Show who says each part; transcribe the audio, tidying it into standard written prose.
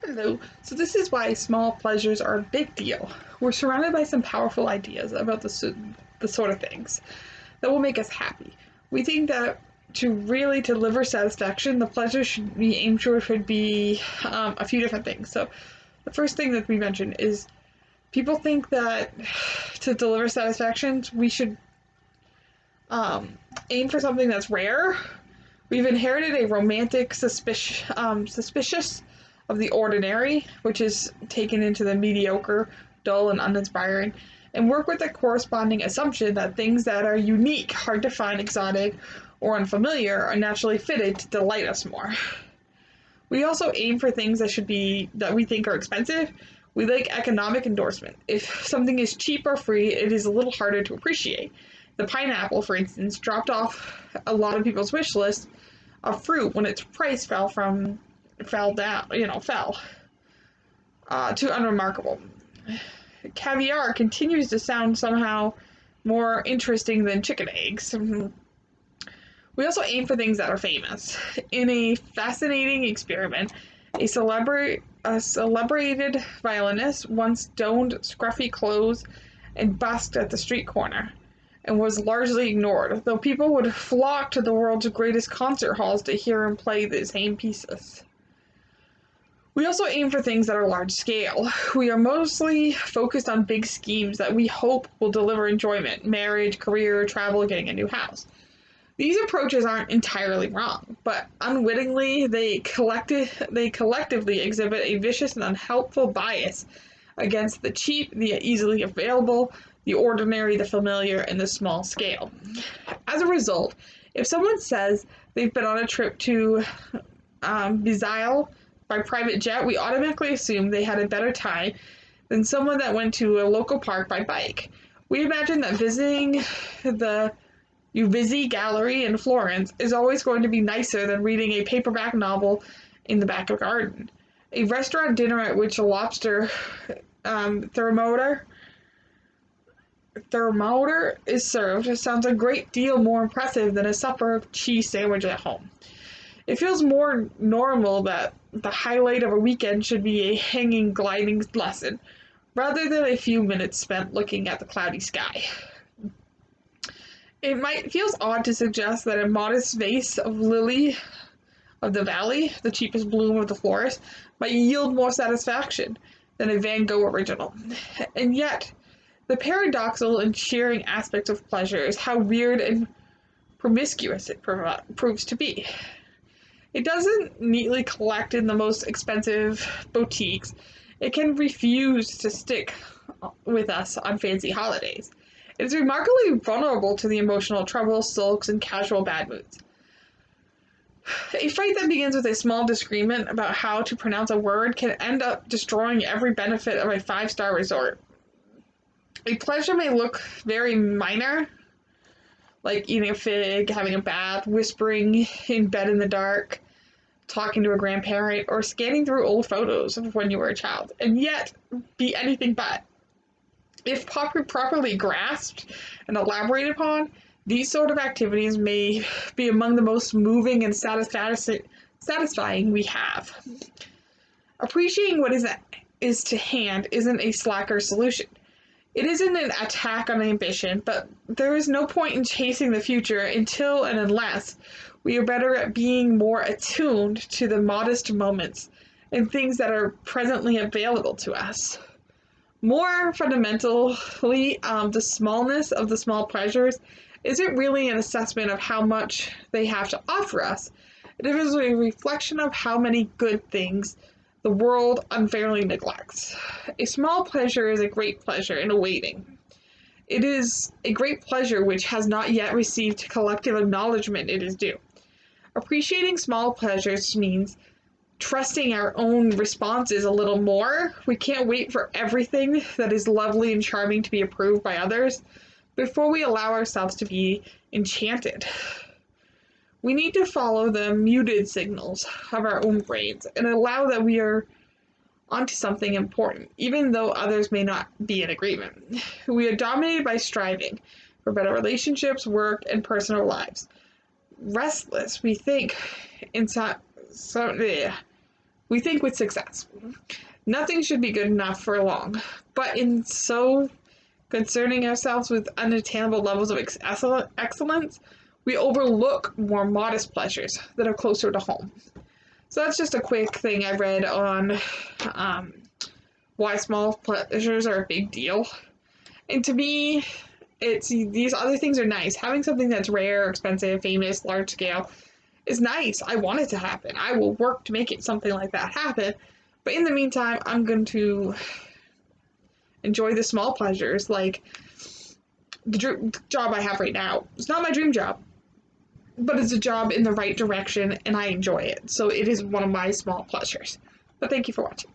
Speaker 1: Hello. So this is why small pleasures are a big deal. We're surrounded by some powerful ideas about the sort of things that will make us happy. We think that to really deliver satisfaction, the pleasure should be aimed for should be a few different things. So the first thing that we mentioned is people think that to deliver satisfaction, we should aim for something that's rare. We've inherited a romantic suspicious of the ordinary, which is taken into the mediocre, dull, and uninspiring, and work with the corresponding assumption that things that are unique, hard to find, exotic, or unfamiliar are naturally fitted to delight us more. We also aim for things that we think are expensive. We like economic endorsement. If something is cheap or free, it is a little harder to appreciate. The pineapple, for instance, dropped off a lot of people's wish list of fruit when its price fell down, fell to unremarkable. Caviar continues to sound somehow more interesting than chicken eggs. We also aim for things that are famous. In a fascinating experiment, a celebrated violinist once donned scruffy clothes and busked at the street corner and was largely ignored, though people would flock to the world's greatest concert halls to hear him play the same pieces. We also aim for things that are large scale. We are mostly focused on big schemes that we hope will deliver enjoyment: marriage, career, travel, getting a new house. These approaches aren't entirely wrong, but unwittingly they collectively exhibit a vicious and unhelpful bias against the cheap, the easily available, the ordinary, the familiar, and the small scale. As a result, if someone says they've been on a trip to Bizile by private jet, we automatically assume they had a better time than someone that went to a local park by bike. We imagine that visiting the Uffizi Gallery in Florence is always going to be nicer than reading a paperback novel in the back of a garden. A restaurant dinner at which a lobster thermometer is served sounds a great deal more impressive than a supper of cheese sandwich at home. It feels more normal that the highlight of a weekend should be a hanging gliding lesson, rather than a few minutes spent looking at the cloudy sky. It might feels odd to suggest that a modest vase of lily of the valley, the cheapest bloom of the forest, might yield more satisfaction than a Van Gogh original. And yet, the paradoxical and cheering aspect of pleasure is how weird and promiscuous it proves to be. It doesn't neatly collect in the most expensive boutiques. It can refuse to stick with us on fancy holidays. It is remarkably vulnerable to the emotional trouble, sulks, and casual bad moods. A fight that begins with a small disagreement about how to pronounce a word can end up destroying every benefit of a five-star resort. A pleasure may look very minor, like eating a fig, having a bath, whispering in bed in the dark, talking to a grandparent, or scanning through old photos of when you were a child, and yet be anything but. If properly grasped and elaborated upon, these sort of activities may be among the most moving and satisfying we have. Appreciating what is to hand isn't a slacker solution. It isn't an attack on ambition, but there is no point in chasing the future until and unless we are better at being more attuned to the modest moments and things that are presently available to us. More fundamentally, the smallness of the small pleasures isn't really an assessment of how much they have to offer us. It is a reflection of how many good things the world unfairly neglects. A small pleasure is a great pleasure in awaiting. It is a great pleasure which has not yet received collective acknowledgement it is due. Appreciating small pleasures means trusting our own responses a little more. We can't wait for everything that is lovely and charming to be approved by others before we allow ourselves to be enchanted. We need to follow the muted signals of our own brains and allow that we are onto something important, even though others may not be in agreement. We are dominated by striving for better relationships, work, and personal lives. Restless, we think, inside. we think with success. Nothing should be good enough for long, but in so concerning ourselves with unattainable levels of excellence, we overlook more modest pleasures that are closer to home. So that's just a quick thing I read on why small pleasures are a big deal. And to me, it's these other things are nice. Having something that's rare, expensive, famous, large scale is nice. I want it to happen. I will work to make it something like that happen. But in the meantime, I'm going to enjoy the small pleasures, like the job I have right now. It's not my dream job, but it's a job in the right direction and I enjoy it. So it is one of my small pleasures. But thank you for watching.